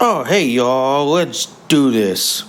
Oh, hey y'all, let's do this.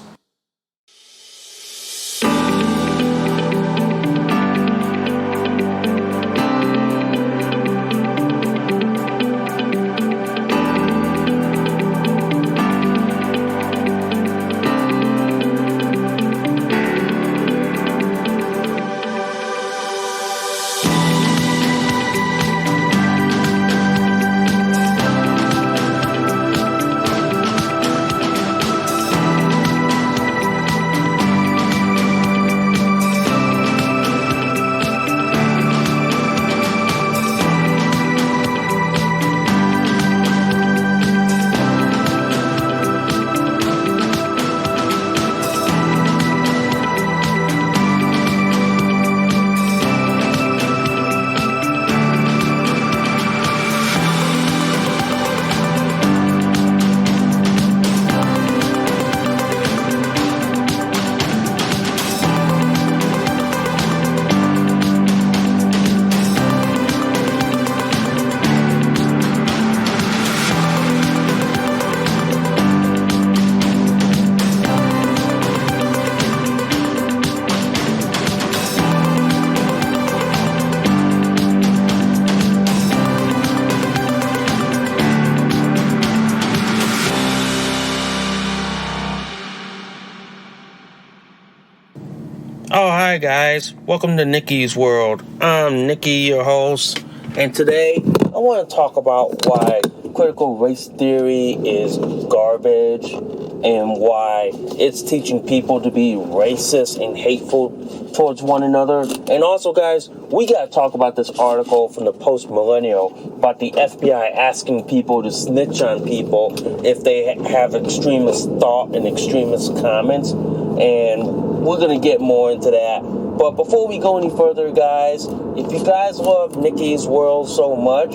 Oh, hi guys. Welcome to Nikki's World. I'm Nikki, your host, and today I want to talk about why critical race theory is garbage and why it's teaching people to be racist and hateful towards one another. And also, guys, we got to talk about this article from the Post-Millennial about the FBI asking people to snitch on people if they have extremist thought and extremist comments. And we're going to get more into that. But before we go any further, guys, if you guys love Nikki's World so much,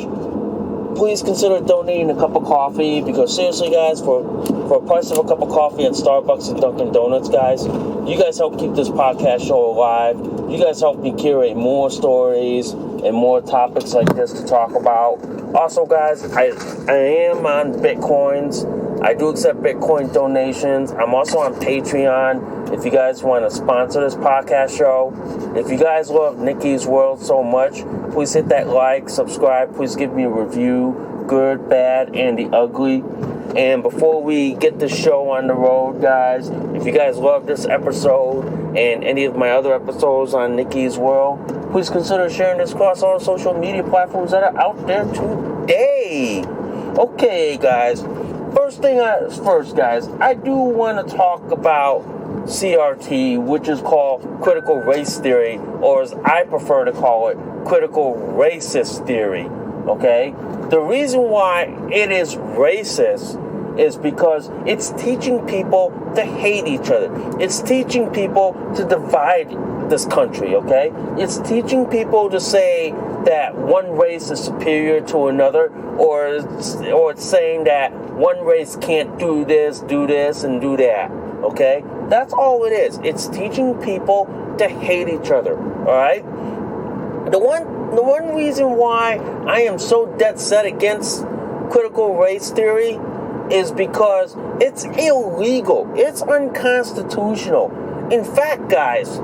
please consider donating a cup of coffee, because seriously, guys, for a price of a cup of coffee at Starbucks and Dunkin' Donuts, guys, you guys help keep this podcast show alive. You guys help me curate more stories and more topics like this to talk about. Also, guys, I am on Bitcoins. I do accept Bitcoin donations. I'm also on Patreon if you guys want to sponsor this podcast show. If you guys love Nikki's World so much, please hit that like, subscribe. Please give me a review, good, bad, and the ugly. And before we get the show on the road, guys, if you guys love this episode and any of my other episodes on Nikki's World, please consider sharing this across all social media platforms that are out there today. Okay, guys. First, guys, I do want to talk about CRT, which is called critical race theory, or as I prefer to call it, critical racist theory, okay? The reason why it is racist is because it's teaching people to hate each other. It's teaching people to divide this country, okay? It's teaching people to say that one race is superior to another, or it's saying that one race can't do this, and do that, okay? That's all it is. It's teaching people to hate each other, all right? The one reason why I am so dead set against critical race theory is because it's illegal. It's unconstitutional. In fact, guys,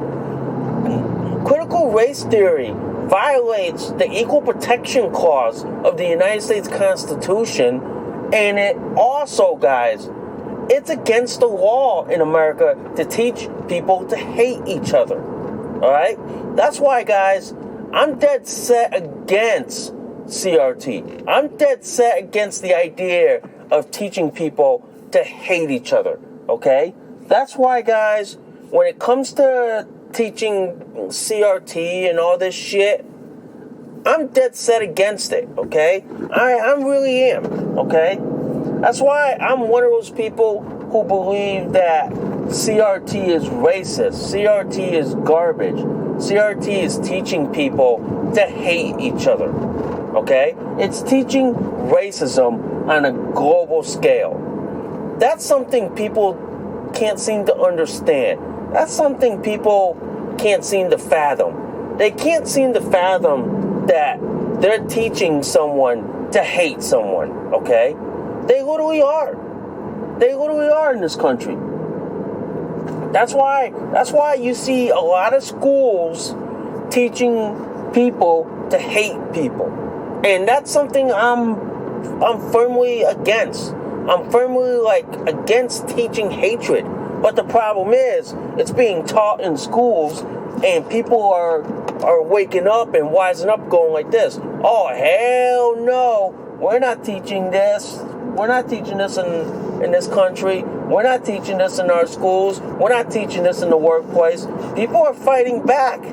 critical race theory violates the Equal Protection Clause of the United States Constitution, and it also, guys, it's against the law in America to teach people to hate each other, all right? That's why, guys, I'm dead set against CRT. I'm dead set against the idea of teaching people to hate each other, okay? That's why, guys, when it comes to teaching CRT and all this shit, I'm dead set against it, okay? I really am, okay? That's why I'm one of those people who believe that CRT is racist. CRT is garbage. CRT is teaching people to hate each other, okay? It's teaching racism on a global scale. That's something people can't seem to understand. That's something people can't seem to fathom. They can't seem to fathom that they're teaching someone to hate someone, okay? They literally are. They literally are in this country. That's why you see a lot of schools teaching people to hate people. And that's something I'm firmly against. I'm firmly against teaching hatred. But the problem is, it's being taught in schools, and people are waking up and wising up, going like this: "Oh, hell no, we're not teaching this. We're not teaching this in this country. We're not teaching this in our schools. We're not teaching this in the workplace." People are fighting back,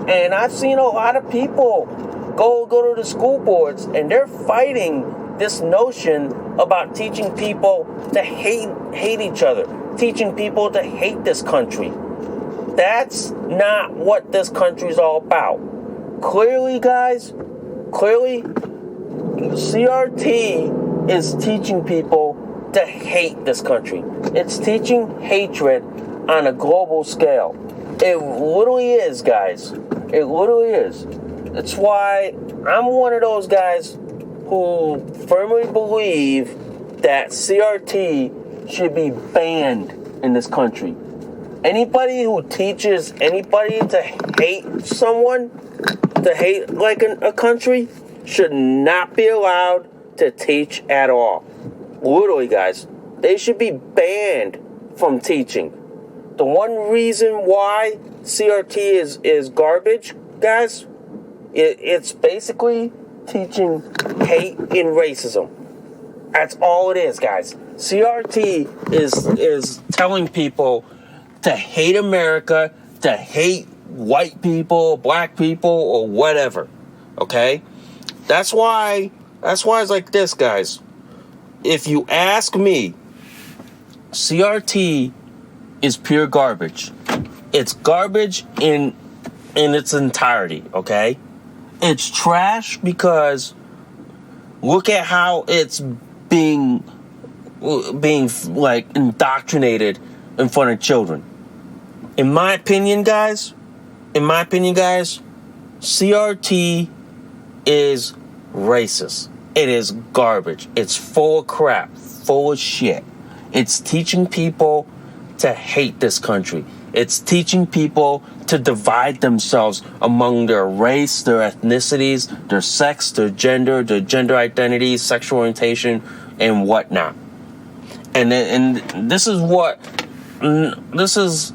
and I've seen a lot of people go to the school boards, and they're fighting this notion about teaching people to hate each other, teaching people to hate this country. That's not what this country is all about. Clearly, guys, CRT is teaching people to hate this country. It's teaching hatred on a global scale. It literally is, guys. It literally is. That's why I'm one of those guys who firmly believe that CRT should be banned in this country. Anybody who teaches anybody to hate someone, to hate a country, should not be allowed to teach at all. Literally, guys, they should be banned from teaching. The one reason why CRT is garbage, guys, it's basically teaching hate and racism. That's all it is, guys. CRT is telling people to hate America, to hate white people, black people, or whatever. Okay? That's why it's like this, guys. If you ask me, CRT is pure garbage. It's garbage in its entirety, okay? It's trash because look at how it's being indoctrinated in front of children. In my opinion, guys, CRT is racist. It is garbage. It's full of crap, full of shit. It's teaching people to hate this country. It's teaching people to divide themselves among their race, their ethnicities, their sex, their gender identities, sexual orientation, and whatnot. And this is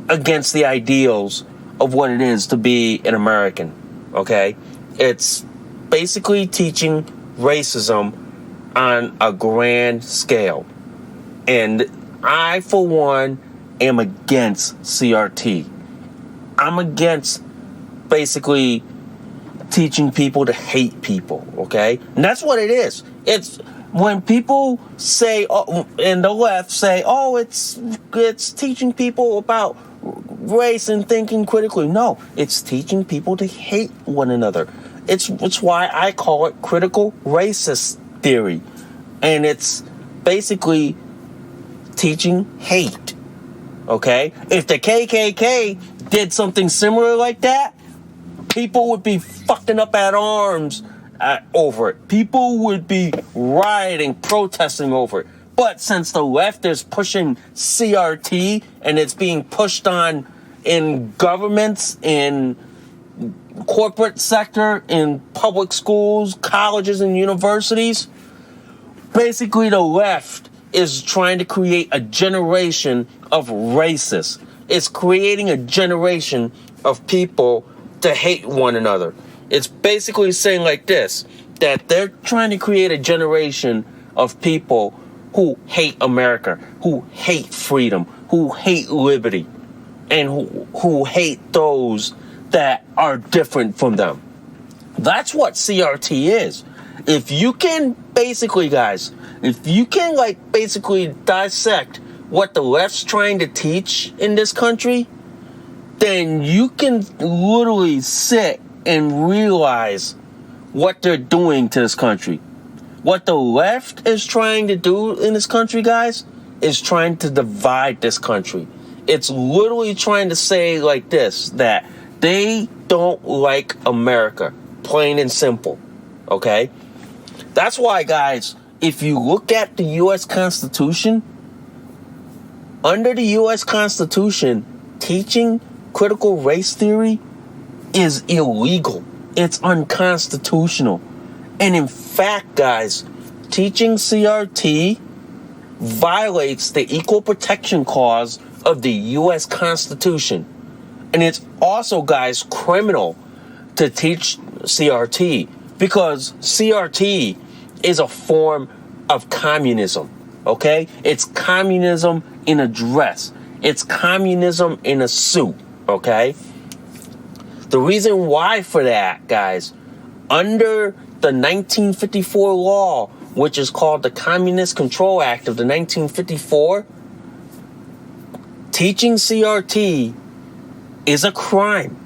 against the ideals of what it is to be an American, okay? It's basically teaching racism on a grand scale. And I, for one, am against CRT. I'm against basically teaching people to hate people, okay? And that's what it is. It's when people say, and the left say, it's teaching people about race and thinking critically. No, it's teaching people to hate one another. It's why I call it critical racist theory. And it's basically teaching hate. Okay? If the KKK did something similar like that, people would be fucking up at arms over it. People would be rioting, protesting over it. But since the left is pushing CRT and it's being pushed on in governments, in corporate sector, in public schools, colleges, and universities, basically the left is trying to create a generation of racists. It's creating a generation of people to hate one another. It's basically saying like this, that they're trying to create a generation of people who hate America, who hate freedom, who hate liberty, and who hate those that are different from them. That's what CRT is. If you can basically, guys, basically dissect what the left's trying to teach in this country, then you can literally sit and realize what they're doing to this country. What the left is trying to do in this country, guys, is trying to divide this country. It's literally trying to say like this, that they don't like America, plain and simple, okay? That's why, guys, if you look at the U.S. Constitution, under the U.S. Constitution, teaching critical race theory is illegal. It's unconstitutional. And in fact, guys, teaching CRT violates the Equal Protection Clause of the U.S. Constitution. And it's also, guys, criminal to teach CRT because CRT is a form of communism, okay? It's communism in a dress. It's communism in a suit, okay? The reason why for that, guys, under the 1954 law, which is called the Communist Control Act of the 1954, teaching CRT is a crime,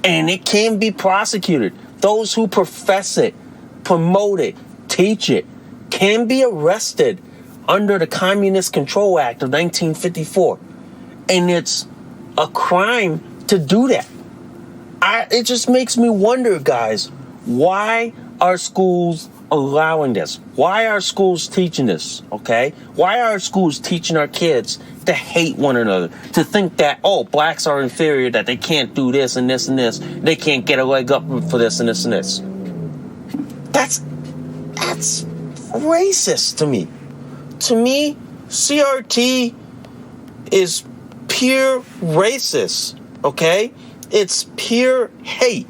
and it can be prosecuted. Those who profess it, promote it, teach it, can be arrested under the Communist Control Act of 1954. And it's a crime to do that. It just makes me wonder, guys, why are schools allowing this? Why are schools teaching this, okay? Why are schools teaching our kids to hate one another, to think that, oh, blacks are inferior, that they can't do this and this and this, they can't get a leg up for this and this and this? That's racist to me. To me, CRT is pure racist, okay? It's pure hate.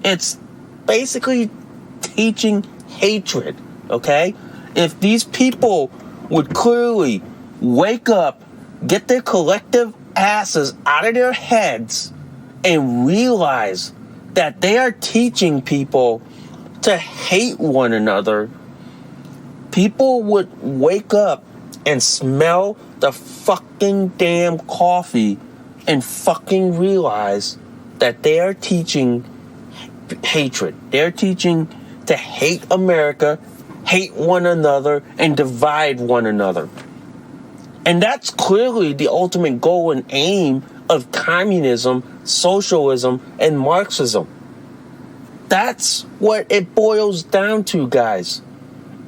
It's basically teaching hatred, okay? If these people would clearly wake up, get their collective asses out of their heads, and realize that they are teaching people to hate one another, people would wake up and smell the fucking damn coffee and fucking realize that they are teaching hatred. They're teaching to hate America, hate one another, and divide one another. And that's clearly the ultimate goal and aim of communism, socialism, and Marxism. That's what it boils down to, guys.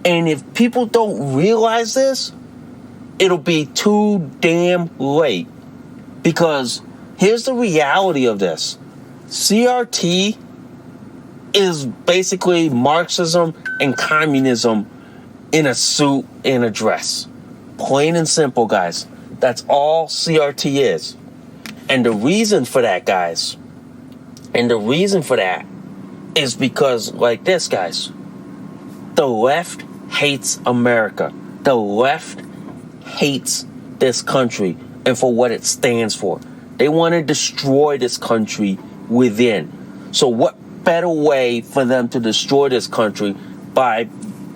And if people don't realize this, it'll be too damn late. Because here's the reality of this. CRT is basically Marxism and communism in a suit and a dress. Plain and simple, guys. That's all CRT is. And the reason for that, guys, is because, like this, guys, the left hates America. The left hates this country and for what it stands for. They want to destroy this country within. So what better way for them to destroy this country by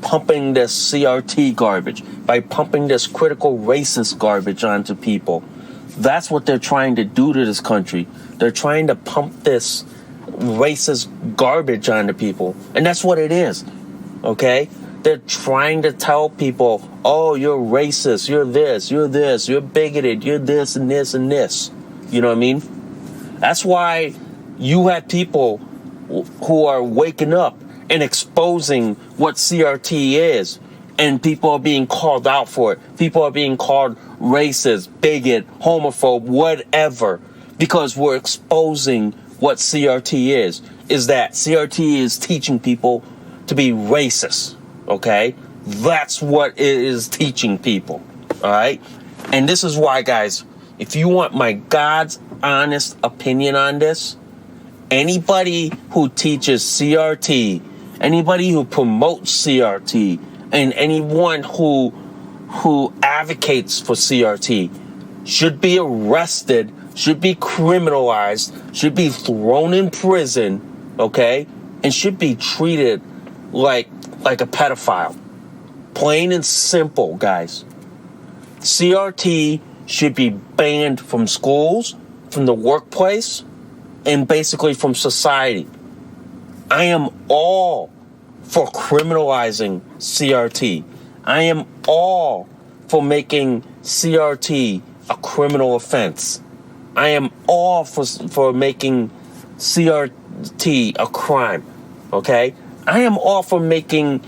pumping this CRT garbage, by pumping this critical racist garbage onto people? That's what they're trying to do to this country. They're trying to pump this racist garbage onto people. And that's what it is, okay? They're trying to tell people, oh, you're racist, you're this, you're bigoted, you're this and this and this. You know what I mean? That's why you have people who are waking up and exposing what CRT is, and people are being called out for it. People are being called racist, bigot, homophobe, whatever, because we're exposing what CRT is that CRT is teaching people to be racist, okay? That's what it is teaching people, all right? And this is why, guys, if you want my God's honest opinion on this, anybody who teaches CRT, anybody who promotes CRT, and anyone who advocates for CRT should be arrested, should be criminalized, should be thrown in prison, okay? And should be treated like a pedophile. Plain and simple, guys. CRT should be banned from schools, from the workplace, and basically from society. I am all for criminalizing CRT. I am all for making CRT a criminal offense. I am all for making CRT a crime, okay? I am all for making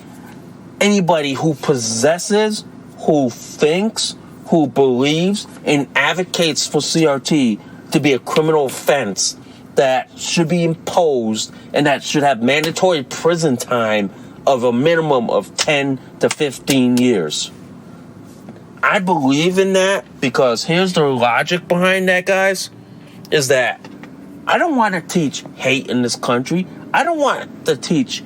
anybody who possesses, who thinks, who believes, and advocates for CRT to be a criminal offense that should be imposed and that should have mandatory prison time of a minimum of 10 to 15 years. I believe in that because here's the logic behind that, guys, is that I don't want to teach hate in this country. I don't want to teach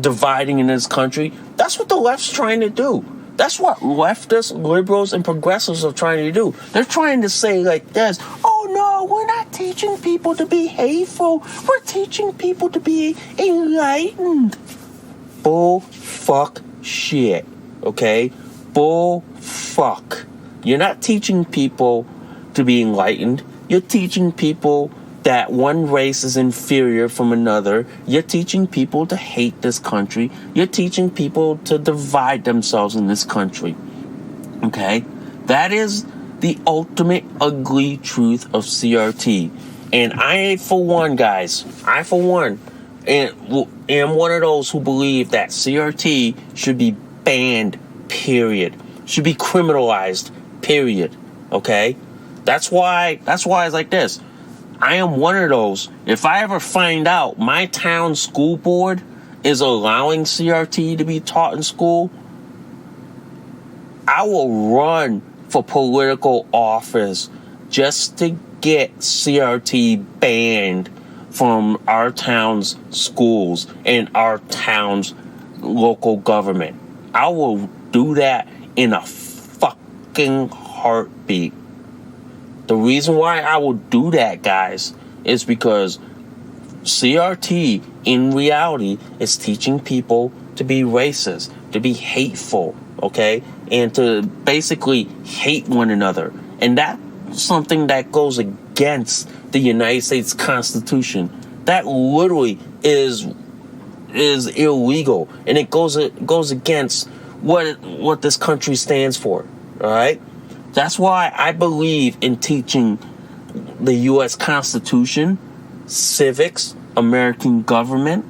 dividing in this country. That's what the left's trying to do. That's what leftists, liberals, and progressives are trying to do. They're trying to say like this, oh no, we're not teaching people to be hateful. We're teaching people to be enlightened. Bull fuck shit, okay? Bull fuck. You're not teaching people to be enlightened. You're teaching people that one race is inferior from another. You're teaching people to hate this country. You're teaching people to divide themselves in this country. Okay? That is the ultimate ugly truth of CRT. And I, for one, guys, am one of those who believe that CRT should be banned, period. Should be criminalized, period. Okay? That's why it's like this. I am one of those. If I ever find out my town school board is allowing CRT to be taught in school, I will run for political office just to get CRT banned from our town's schools and our town's local government. I will do that in a fucking heartbeat. The reason why I will do that, guys, is because CRT, in reality, is teaching people to be racist, to be hateful, okay? And to basically hate one another. And that's something that goes against the United States Constitution. That literally is illegal. And it goes against what this country stands for, all right? That's why I believe in teaching the U.S. Constitution, civics, American government,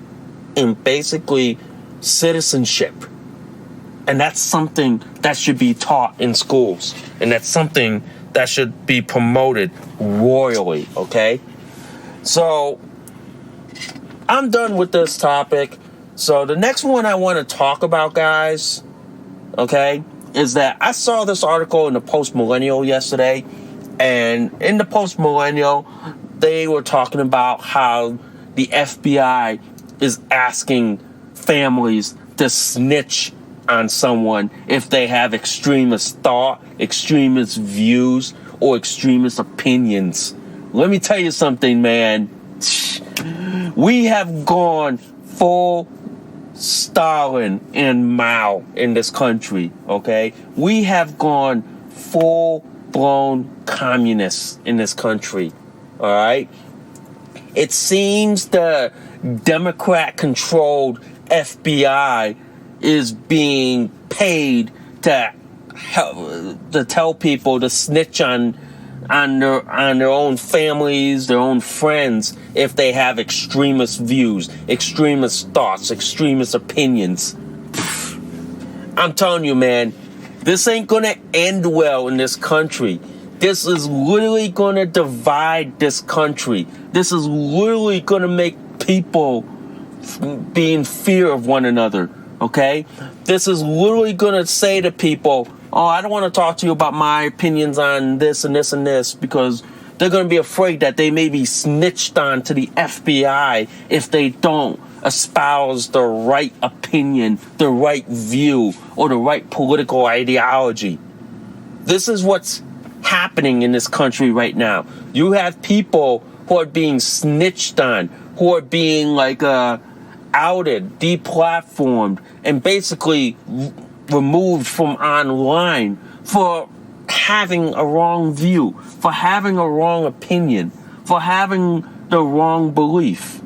and basically citizenship. And that's something that should be taught in schools. And that's something that should be promoted royally, okay? So, I'm done with this topic. So, the next one I want to talk about, guys, okay, is that I saw this article in the Post-Millennial yesterday, and in the Post-Millennial, they were talking about how the FBI is asking families to snitch on someone if they have extremist thought, extremist views, or extremist opinions. Let me tell you something, man. We have gone full Stalin and Mao in this country, okay? We have gone full-blown communists in this country, all right? It seems the Democrat-controlled FBI is being paid to tell people to snitch on their own families, their own friends, if they have extremist views, extremist thoughts, extremist opinions. I'm telling you, man, this ain't gonna end well in this country. This is literally gonna divide this country. This is literally gonna make people be in fear of one another, okay? This is literally gonna say to people, oh, I don't want to talk to you about my opinions on this and this and this, because they're going to be afraid that they may be snitched on to the FBI if they don't espouse the right opinion, the right view, or the right political ideology. This is what's happening in this country right now. You have people who are being snitched on, who are being outed, deplatformed, and basically removed from online for having a wrong view, for having a wrong opinion, for having the wrong belief.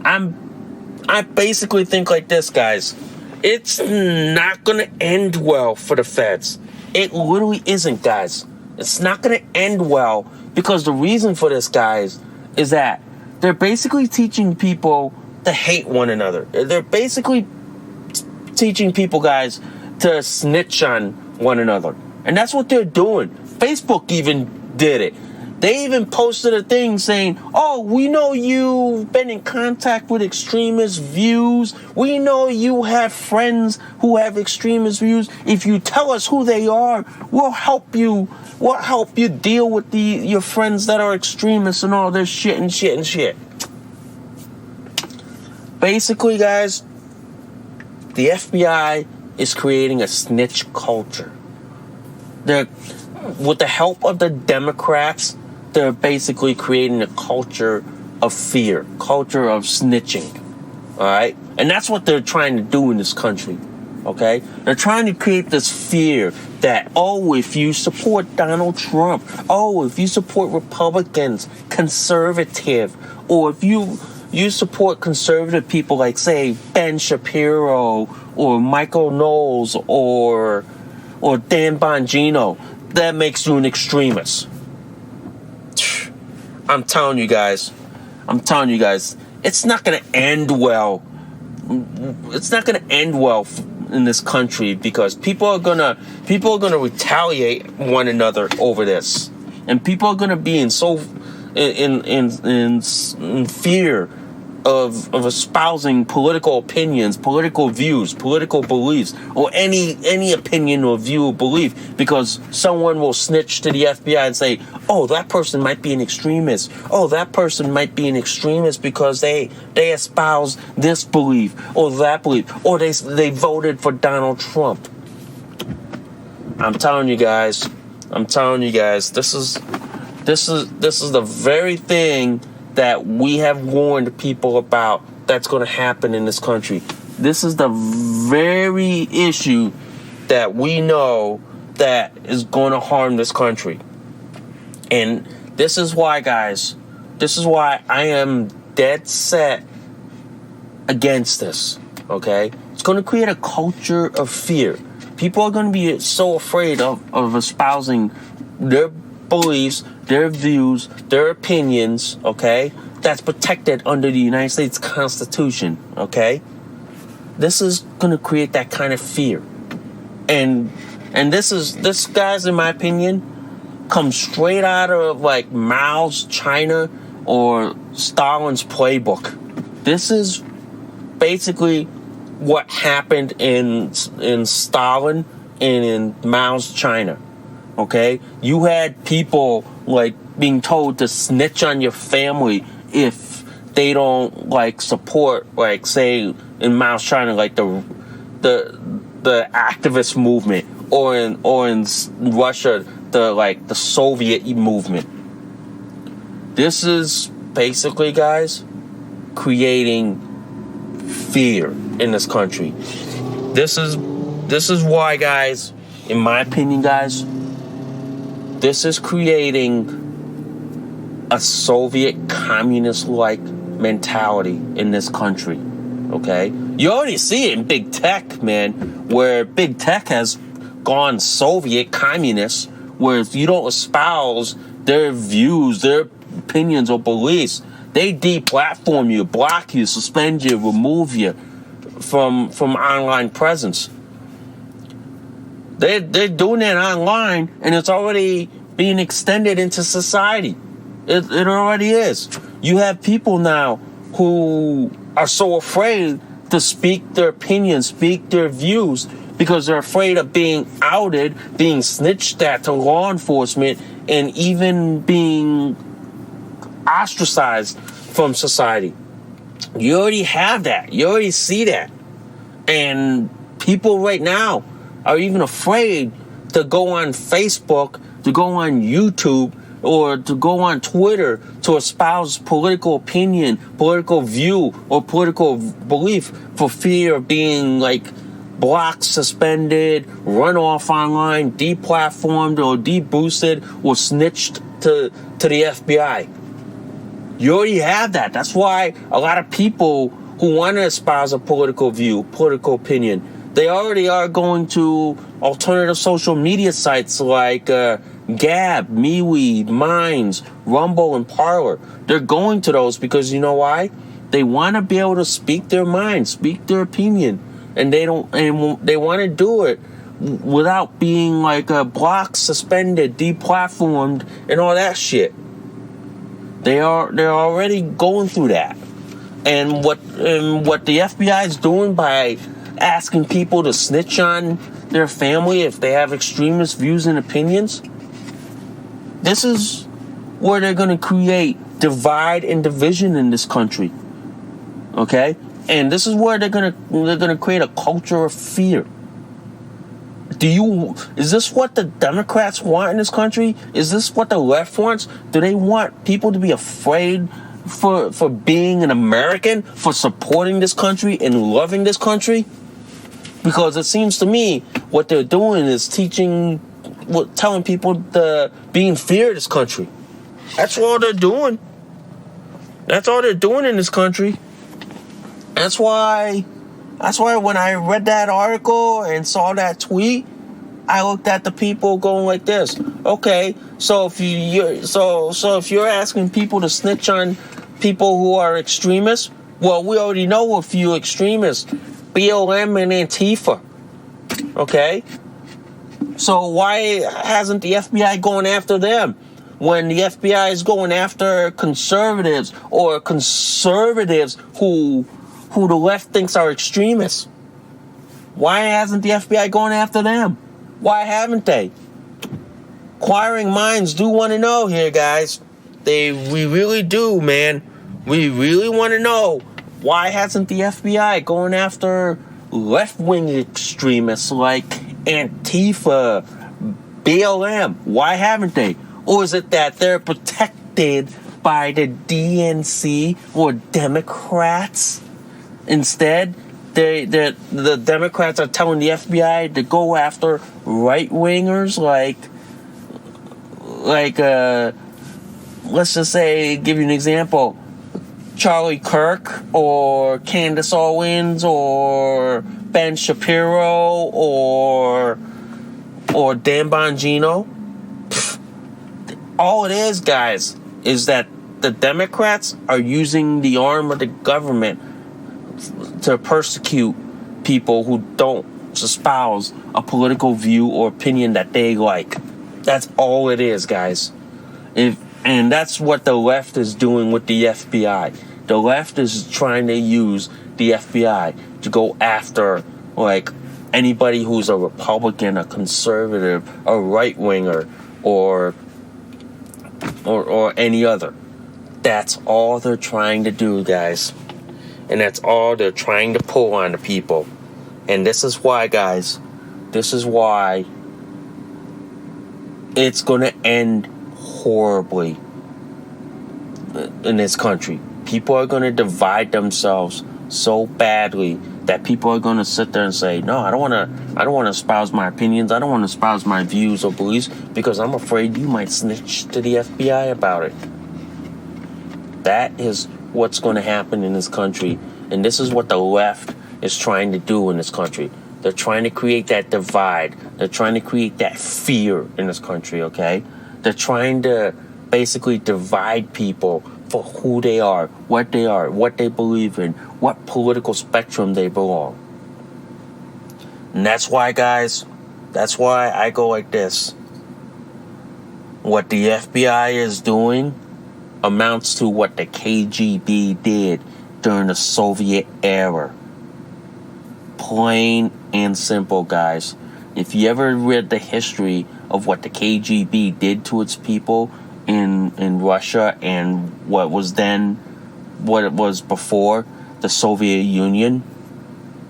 I basically think like this, guys. It's not going to end well for the feds. It literally isn't, guys. It's not going to end well because the reason for this, guys, is that they're basically teaching people to hate one another. They're basically teaching people, guys, to snitch on one another. And that's what they're doing. Facebook even did it. They even posted a thing saying, oh, we know you've been in contact with extremist views. We know you have friends who have extremist views. If you tell us who they are, we'll help you. We'll help you deal with your friends that are extremists and all this shit and shit and shit. Basically, guys, the FBI is creating a snitch culture. With the help of the Democrats, they're basically creating a culture of fear, culture of snitching, all right? And that's what they're trying to do in this country, okay? They're trying to create this fear that, oh, if you support Donald Trump, oh, if you support Republicans, conservative, or if you support conservative people like, say, Ben Shapiro or Michael Knowles or Dan Bongino, that makes you an extremist. I'm telling you guys, it's not going to end well. It's not going to end well in this country because people are going to retaliate one another over this, and people are going to be in fear of espousing political opinions, political views, political beliefs, or any opinion or view or belief, because someone will snitch to the FBI and say, oh, that person might be an extremist. Oh, that person might be an extremist because they espouse this belief or that belief, or they voted for Donald Trump. I'm telling you guys, this is the very thing that we have warned people about that's going to happen in this country. This is the very issue that we know that is going to harm this country. And this is why, guys, I am dead set against this, okay? It's going to create a culture of fear. People are going to be so afraid of espousing their beliefs, their views, their opinions, okay? That's protected under the United States Constitution, okay? This is going to create that kind of fear. And this, guys, in my opinion, comes straight out of, like, Mao's China or Stalin's playbook. This is basically what happened in Stalin and in Mao's China. Okay, you had people like being told to snitch on your family if they don't like support, like, say in Mao's China, like the activist movement, or in Russia, the Soviet movement. This is basically, guys, creating fear in this country. This is why, guys, in my opinion, guys, this is creating a Soviet communist-like mentality in this country, okay? You already see it in big tech, man, where big tech has gone Soviet communist, where if you don't espouse their views, their opinions or beliefs, they deplatform you, block you, suspend you, remove you from online presence. They're doing it online, and it's already being extended into society. It already is. You have people now who are so afraid to speak their opinions, speak their views, because they're afraid of being outed, being snitched at to law enforcement, and even being ostracized from society. You already have that. You already see that. And people right now are even afraid to go on Facebook, to go on YouTube, or to go on Twitter to espouse political opinion, political view, or political belief for fear of being, like, blocked, suspended, run off online, deplatformed, or deboosted, or snitched to the FBI. You already have that. That's why a lot of people who want to espouse a political view, political opinion, they already are going to alternative social media sites like Gab, MeWe, Minds, Rumble, and Parler. They're going to those because you know why? They want to be able to speak their mind, speak their opinion, and they want to do it without being like blocked, suspended, deplatformed, and all that shit. They're already going through that. And what the FBI is doing by asking people to snitch on their family if they have extremist views and opinions, this is where they're going to create divide and division in this country. Okay? And this is where they're going to create a culture of fear. Is this what the Democrats want in this country? Is this what the left wants? Do they want people to be afraid for being an American, for supporting this country and loving this country? Because it seems to me what they're doing is telling people to be in fear of this country. That's all they're doing. That's all they're doing in this country. That's why when I read that article and saw that tweet, I looked at the people going like this. Okay, so if you're asking people to snitch on people who are extremists, well, we already know a few extremists, BLM and Antifa. Okay, so why hasn't the FBI gone after them when the FBI is going after conservatives or conservatives who the left thinks are extremists? Why hasn't the FBI gone after them? Why haven't they? Inquiring minds do want to know here, guys. We really do, man. We really want to know, why hasn't the FBI going after left-wing extremists like Antifa, BLM? Why haven't they? Or is it that they're protected by the DNC or Democrats? Instead, the Democrats are telling the FBI to go after right-wingers like let's just say, give you an example, Charlie Kirk or Candace Owens or Ben Shapiro or Dan Bongino. All it is, guys, is that the Democrats are using the arm of the government to persecute people who don't espouse a political view or opinion that they like. That's all it is, guys. And that's what the left is doing with the FBI. The left is trying to use the FBI to go after, like, anybody who's a Republican, a conservative, a right-winger, or any other. That's all they're trying to do, guys. And that's all they're trying to pull on the people. And this is why, guys, this is why it's going to end horribly in this country. People are going to divide themselves so badly that people are going to sit there and say, no, I don't want to espouse my opinions. I don't want to espouse my views or beliefs because I'm afraid you might snitch to the FBI about it. That is what's going to happen in this country. And this is what the left is trying to do in this country. They're trying to create that divide. They're trying to create that fear in this country, okay? They're trying to basically divide people for who they are, what they believe in, what political spectrum they belong. And that's why, guys, that's why I go like this. What the FBI is doing amounts to what the KGB did during the Soviet era. Plain and simple, guys. If you ever read the history of what the KGB did to its people in Russia and what it was before the Soviet Union,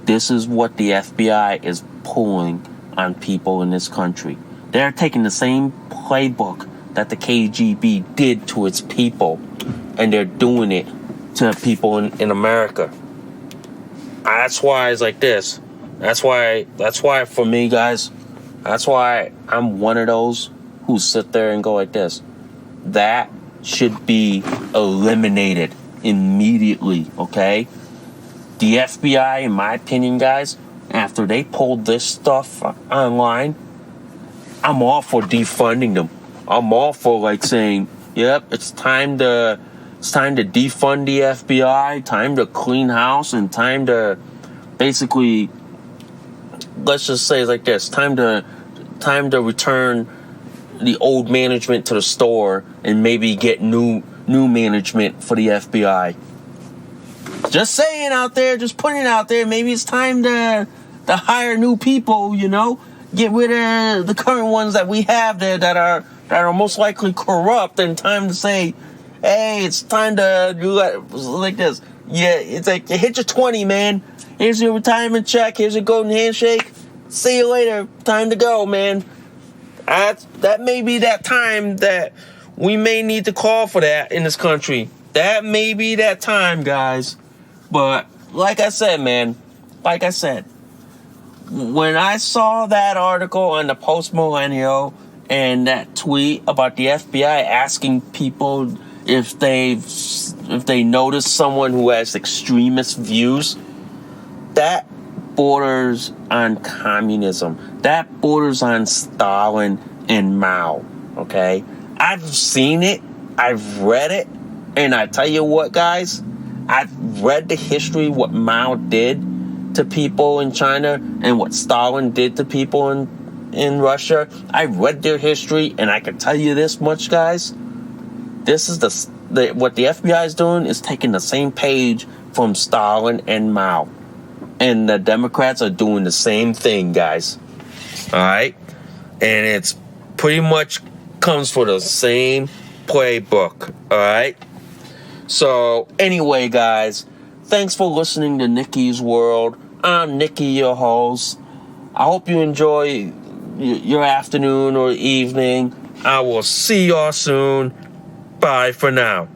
this is what the FBI is pulling on people in this country. They're taking the same playbook that the KGB did to its people, and they're doing it to people in America. That's why it's like this. That's why for me, guys, that's why I'm one of those who sit there and go like this. That should be eliminated immediately, okay? The FBI, in my opinion, guys, after they pulled this stuff online, I'm all for defunding them. I'm all for, like, saying, yep, it's time to defund the FBI, time to clean house, and time to basically let's just say it's like this: time to return the old management to the store and maybe get new management for the FBI. Just saying out there, just putting it out there. Maybe it's time to hire new people. Get rid of the current ones that we have there that are most likely corrupt, and time to say, hey, it's time to do like this. Yeah, it's like you hit your 20, man. Here's your retirement check. Here's your golden handshake. See you later. Time to go, man. That may be that time that we may need to call for that in this country. That may be that time, guys. But like I said, man, when I saw that article on the Post Millennial and that tweet about the FBI asking people if they notice someone who has extremist views, that borders on communism. That borders on Stalin and Mao. Okay, I've seen it, I've read it, and I tell you what, guys, I've read the history, what Mao did to people in China and what Stalin did to people in Russia. I read their history, and I can tell you this much, guys. This is what the FBI is doing is taking the same page from Stalin and Mao. And the Democrats are doing the same thing, guys. All right? And it's pretty much comes for the same playbook. All right? So, anyway, guys, thanks for listening to Nikki's World. I'm Nikki, your host. I hope you enjoy your afternoon or evening. I will see y'all soon. Bye for now.